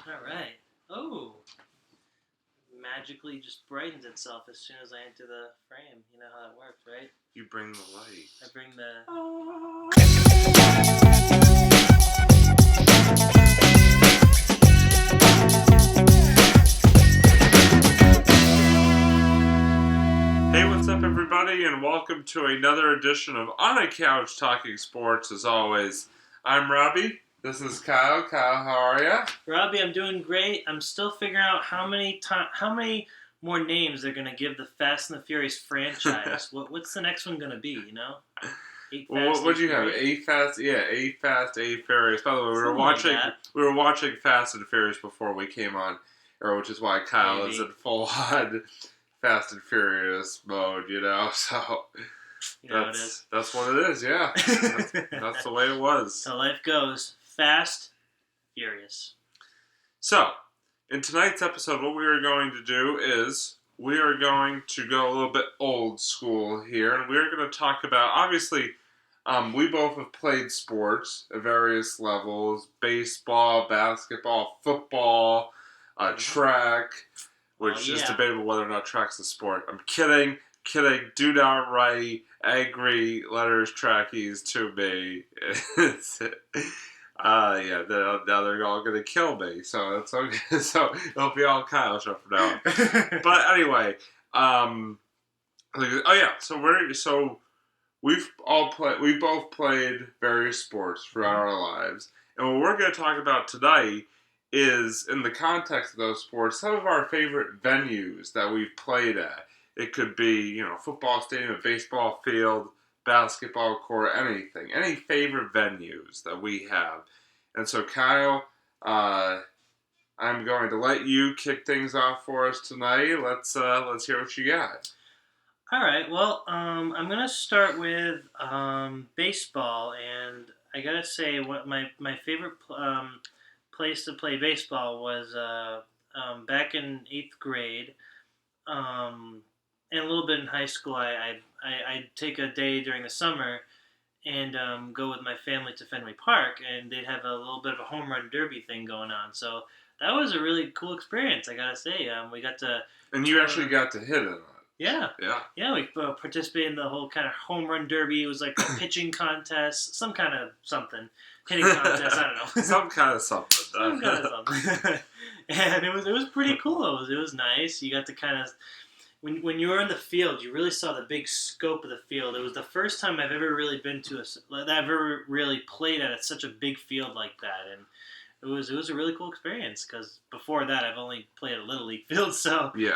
All right. Oh, magically just brightens itself as soon as I enter the frame. You know how that works, right? You bring the light. I bring the... Hey, what's up, everybody, and welcome to another edition of On a Couch Talking Sports. As always, I'm Robbie. This is Kyle. Kyle, how are ya? Robbie, I'm doing great. I'm still figuring out how many more names they're gonna give the Fast and the Furious franchise. What's the next one gonna be? You know, What'd you have? Eight Fast, Eight Furious. By the way, we were watching Fast and Furious before we came on, which is why Kyle is in full on Fast and Furious mode. So that's what it is. Yeah, that's the way it was. So life goes. Fast, Furious. So, in tonight's episode, what we are going to do is we are going to go a little bit old school here, and we are going to talk about, obviously, we both have played sports at various levels: baseball, basketball, football, track, which is debatable whether or not track's a sport. I'm kidding. Do not write angry letters trackies to me. Now they're all gonna kill me, so it's okay. So it'll be all Kyle show from now on. But anyway, so we've both played various sports throughout our lives, and what we're gonna talk about tonight is, in the context of those sports, some of our favorite venues that we've played at. It could be, football stadium, a baseball field, basketball court, anything. Any favorite venues that we have. And so, Kyle, I'm going to let you kick things off for us tonight. Let's hear what you got. All right. Well, I'm gonna start with baseball, and I gotta say, what my favorite place to play baseball was back in 8th grade. And a little bit in high school, I'd take a day during the summer and go with my family to Fenway Park, and they'd have a little bit of a home run derby thing going on. So that was a really cool experience, I gotta say. We got to... And you actually got to hit it. Yeah, we participated in the whole kind of home run derby. It was like a pitching contest, some kind of something. Hitting contest, I don't know. Some kind of something. And it was pretty cool. It was nice. You got to kind of... When you were in the field, you really saw the big scope of the field. It was the first time I've ever really been to I've ever really played at such a big field like that, and it was a really cool experience, because before that I've only played at a little league field. So it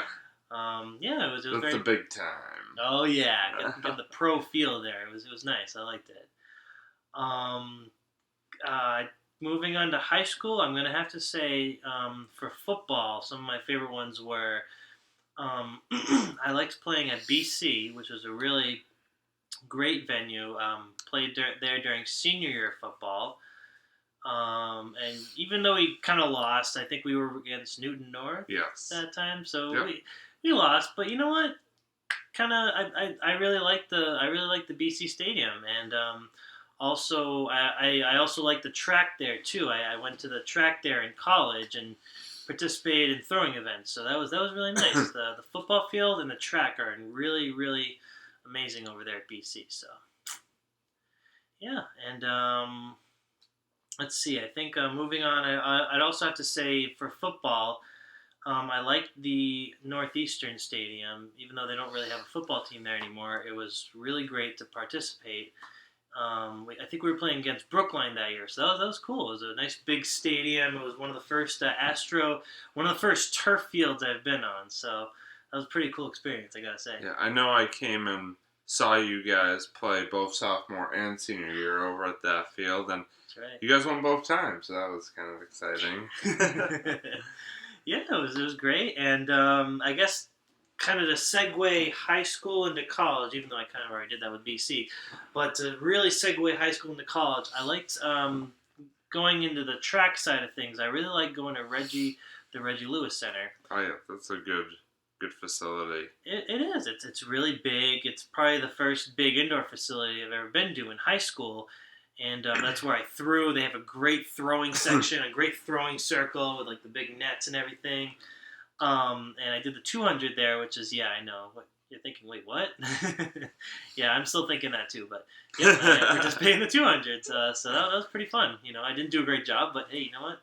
was That's the big time. Oh yeah, get the pro feel there. It was nice. I liked it. Moving on to high school, I'm gonna have to say for football, some of my favorite ones were. I liked playing at BC, which was a really great venue. Played there during senior year of football. And even though we kind of lost, I think we were against Newton North that time. So we lost, but you know what? I really liked the BC Stadium, and also I also liked the track there too. I went to the track there in college and participated in throwing events, so that was really nice. The football field and the track are really, really amazing over there at BC. So yeah, and let's see. I think moving on, I'd also have to say for football, I liked the Northeastern Stadium, even though they don't really have a football team there anymore. It was really great to participate. I think we were playing against Brookline that year, so that was cool. It was a nice big stadium. It was one of the first one of the first turf fields I've been on, so that was a pretty cool experience, I gotta say. Yeah, I know I came and saw you guys play both sophomore and senior year over at that field, and that's right. You guys won both times, so that was kind of exciting. Yeah, it was great, and I guess kind of to segue high school into college, even though I kind of already did that with BC, but to really segue high school into college, I liked going into the track side of things. I really like going to the Reggie Lewis Center. Oh yeah, that's a good facility. It is. It's really big. It's probably the first big indoor facility I've ever been to in high school, and that's where I threw. They have a great throwing section, a great throwing circle with like the big nets and everything. And I did the 200 there, which is I know what you're thinking. Wait, what? Yeah, I'm still thinking that too. But yeah, I participated in the 200s, so that was pretty fun. I didn't do a great job, but hey, you know what?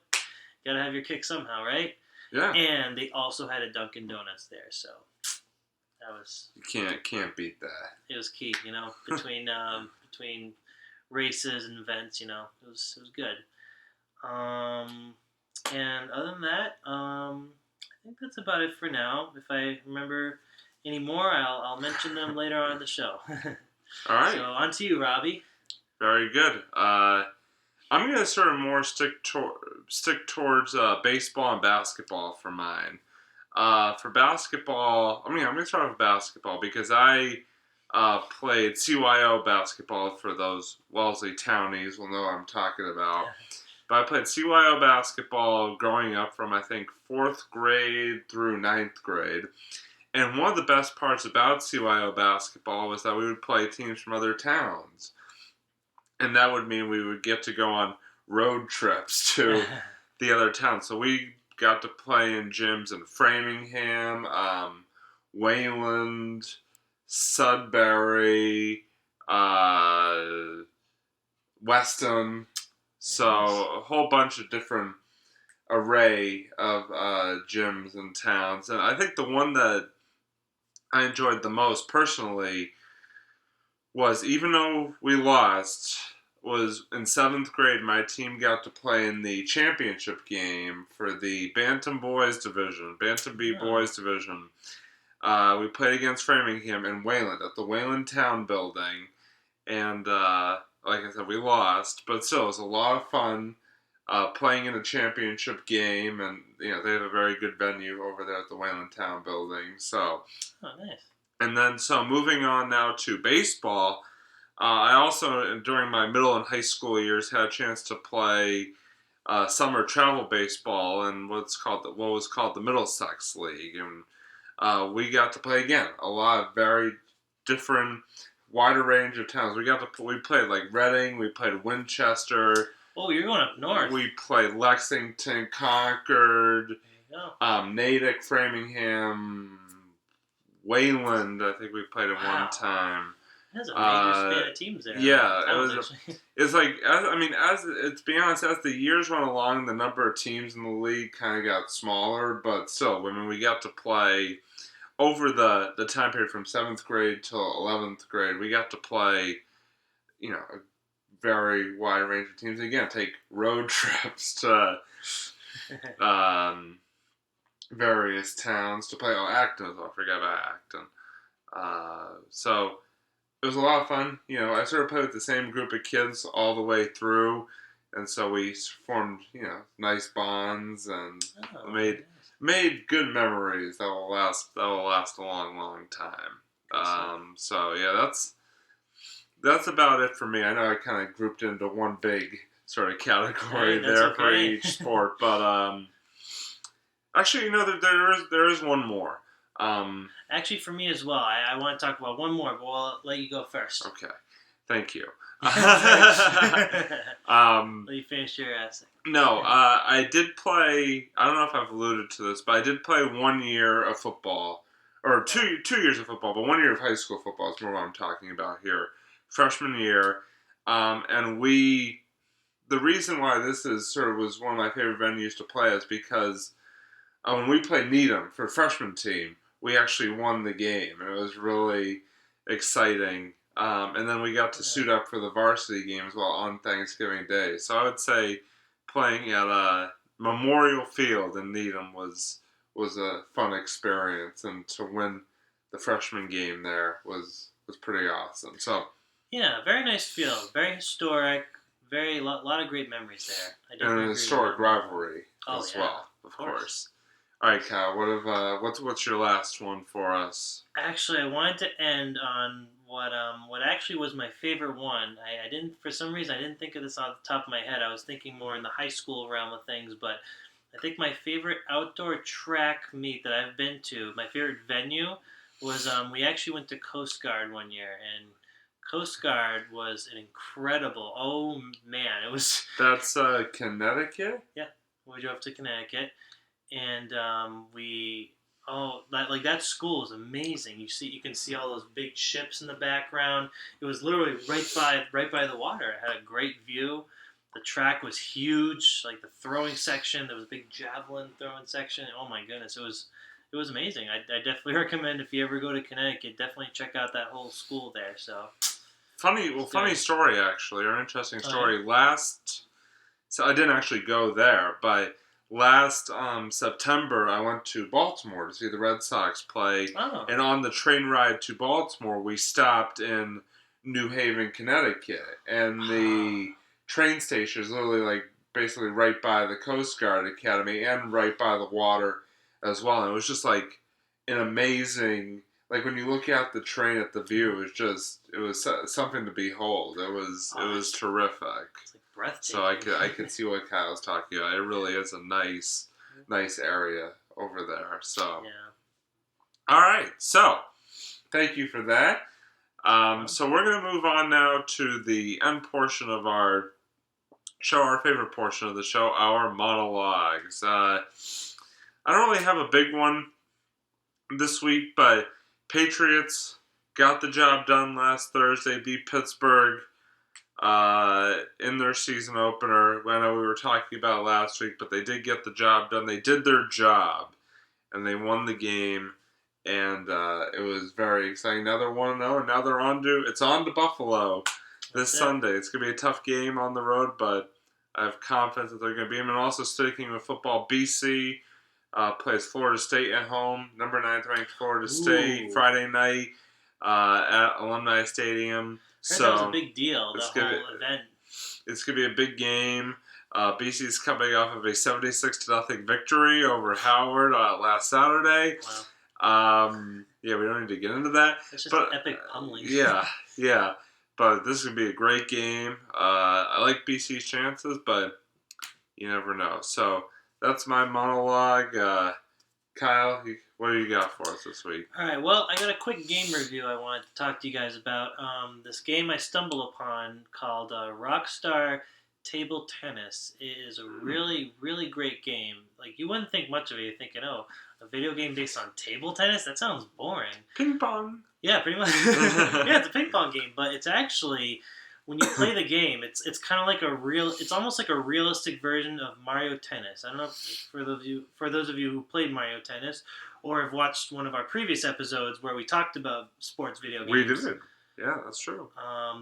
Gotta have your kick somehow, right? Yeah. And they also had a Dunkin' Donuts there, so that was You can't beat that. it was key. Between races and events, it was good. And other than that, I think that's about it for now. If I remember any more, I'll mention them later on in the show. All right. So on to you, Robbie. Very good. I'm gonna sort of more stick towards baseball and basketball for mine. For basketball, I'm gonna start with basketball because I played CYO basketball. For those Wellesley townies will know what I'm talking about. But I played CYO basketball growing up from I think 4th grade through 9th grade. And one of the best parts about CYO basketball was that we would play teams from other towns. And that would mean we would get to go on road trips to the other towns. So we got to play in gyms in Framingham, Wayland, Sudbury, Weston. So a whole bunch of different array of gyms and towns. And I think the one that I enjoyed the most personally was, even though we lost, was in 7th grade my team got to play in the championship game for the Bantam Boys Division, Bantam B Boys Division. We played against Framingham in Wayland at the Wayland Town Building. And like I said, we lost, but still it was a lot of fun playing in a championship game, and they have a very good venue over there at the Wayland Town Building. So, nice. And then moving on now to baseball. I also, during my middle and high school years, had a chance to play summer travel baseball in what was called the Middlesex League, and we got to play again a lot of very different, wider range of towns. We played like Reading, we played Winchester. Oh, you're going up north. We played Lexington, Concord, Natick, Framingham, Wayland. I think we played at one time. That's a major span of teams there. Yeah, it's like to be honest, as the years went along, the number of teams in the league kind of got smaller, but still, we got to play over the time period from 7th grade till 11th grade. We got to play, a very wide range of teams. Again, take road trips to various towns to play. Oh, Acton! I forgot about Acton. So it was a lot of fun. I sort of played with the same group of kids all the way through, and so we formed, nice bonds and made good memories that will last a long, long time. So yeah, that's about it for me. I know I kind of grouped into one big sort of category there for each sport, but actually, there is one more. Actually, for me as well, I want to talk about one more, but I'll let you go first. Okay, thank you. Let you finish your essay. No, I did play. I don't know if I've alluded to this, but I did play 1 year of football, or two years of football, but 1 year of high school football is more what I'm talking about here. Freshman year, and the reason why this was one of my favorite venues to play is because when we played Needham for freshman team, we actually won the game, and it was really exciting. And then we got to suit up for the varsity game as well on Thanksgiving Day. So I would say playing at Memorial Field in Needham was a fun experience, and to win the freshman game there was pretty awesome. So yeah, very nice field, very historic, lot of great memories there. And an historic rivalry as well, of course. All right, Kyle. What's your last one for us? Actually, I wanted to end on what actually was my favorite one. I didn't, for some reason, I didn't think of this off the top of my head. I was thinking more in the high school realm of things, but I think my favorite outdoor track meet that I've been to, my favorite venue, was we actually went to Coast Guard one year, and Coast Guard was an incredible. Oh man, it was. That's Connecticut. Yeah, we drove to Connecticut, and we. Oh, that school is amazing. You can see all those big ships in the background. It was literally right by the water. It had a great view. The track was huge. Like the throwing section, there was a big javelin throwing section. Oh my goodness, it was amazing. I definitely recommend if you ever go to Connecticut, definitely check out that whole school there. So Funny story actually, or interesting oh, story. So I didn't actually go there, but last September I went to Baltimore to see the Red Sox play, oh, and on the train ride to Baltimore, we stopped in New Haven, Connecticut, and the train station is literally like basically right by the Coast Guard Academy and right by the water as well. And it was just like an amazing, like when you look out the train at the view, it was something to behold. It was terrific. it's like breathtaking. So I could see what Kyle's talking about. It really is a nice area over there. So yeah. all right, so thank you for that. So we're gonna move on now to the end portion of our show, our favorite portion of the show, our monologues. I don't really have a big one this week, but Patriots got the job done last Thursday, beat Pittsburgh in their season opener. I know we were talking about it last week, but they did get the job done. They did their job, and they won the game, and it was very exciting. Now they're 1-0, and now they're it's on to Buffalo this Sunday. It's going to be a tough game on the road, but I have confidence that they're going to beat them. And also sticking with football, BC plays Florida State at home. Number 9th ranked Florida State, Friday night at Alumni Stadium. So that was a big deal, the whole event. It's going to be a big game. BC's coming off of a 76-0 victory over Howard last Saturday. Wow. Yeah, we don't need to get into that. It's just an epic pummeling. Yeah. But this is going to be a great game. I like BC's chances, but you never know. So that's my monologue. Kyle, what do you got for us this week? All right, well, I got a quick game review I wanted to talk to you guys about. This game I stumbled upon called Rockstar Table Tennis. It is a really, really great game. Like, you wouldn't think much of it. You're thinking, oh, a video game based on table tennis? That sounds boring. Ping pong. Yeah, pretty much. Yeah, it's a ping pong game, but it's actually, when you play the game, it's kind of like it's almost like a realistic version of Mario Tennis. I don't know if for those of you who played Mario Tennis or have watched one of our previous episodes where we talked about sports video games. We did. Yeah, that's true.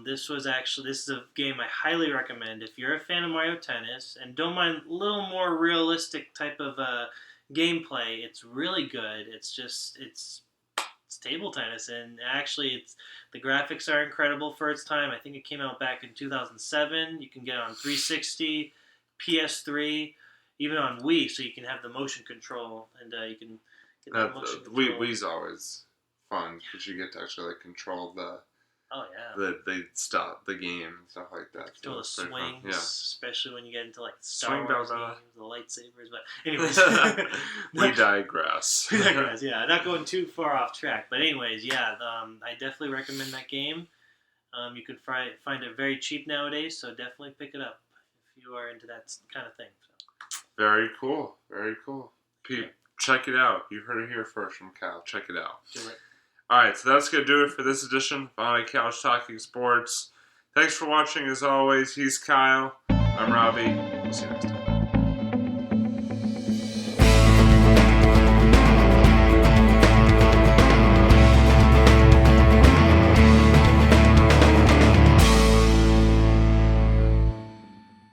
This is a game I highly recommend if you're a fan of Mario Tennis and don't mind a little more realistic type of gameplay. It's really good. It's table tennis, and actually the graphics are incredible for its time. I think it came out back in 2007. You can get it on 360, PS3, even on Wii, so you can have the motion control, and you can get that motion control. Wii's always fun because you get to actually like control the they stop the game and stuff like that. Control the swings, especially when you get into like Star Wars games, the lightsabers. But anyways, we digress. Yeah, not going too far off track. But anyways, I definitely recommend that game. You can find it very cheap nowadays, so definitely pick it up if you are into that kind of thing. So. Very cool. Check it out. You heard it here first from Kyle. Check it out. Do it. Alright, so that's going to do it for this edition of On a Couch Talking Sports. Thanks for watching as always. He's Kyle. I'm Robbie. We'll see you next time.